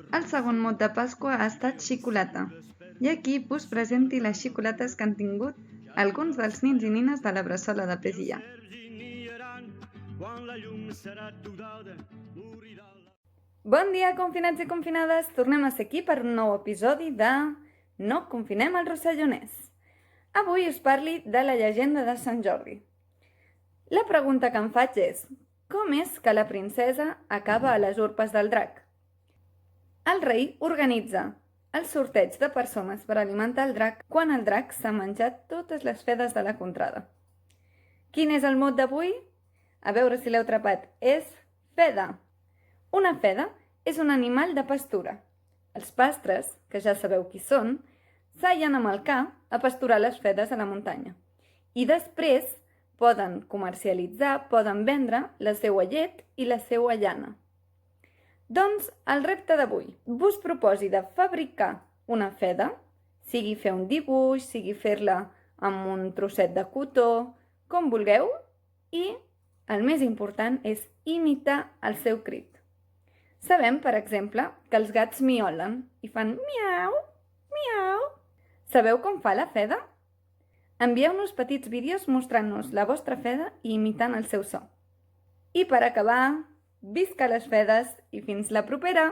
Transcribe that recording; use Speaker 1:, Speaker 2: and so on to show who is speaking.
Speaker 1: El segon mot de Pasqua ha estat xicolata. I aquí us presenti les xicolates que han tingut alguns dels nins i nines de la Bressola de Pesilla. Bon dia, confinats i confinades! Tornem a ser aquí per un nou episodi de No confinem el Rossellonès. Avui us parli de la llegenda de Sant Jordi. La pregunta que em faig és: com és que la princesa acaba a les urpes del drac? El rei organitza el sorteig de persones per alimentar el drac quan el drac s'ha menjat totes les fedes de la contrada. Quin és el mot d'avui? A veure si l'heu atrapat. És feda. Una feda és un animal de pastura. Els pastres, que ja sabeu qui són, s'allen amb el ca a pasturar les fedes a la muntanya. I després poden comercialitzar, poden vendre la seua llet i la seua llana. Doncs el repte d'avui. Vos proposi de fabricar una feda, sigui fer un dibuix, sigui fer-la amb un trosset de cotó, com vulgueu, i el més important és imitar el seu crit. Sabem, per exemple, que els gats miolen i fan miau, miau. Sabeu com fa la feda? Envieu-nos petits vídeos mostrant-nos la vostra feda i imitant el seu so. I per acabar, visca les fedes i fins la propera!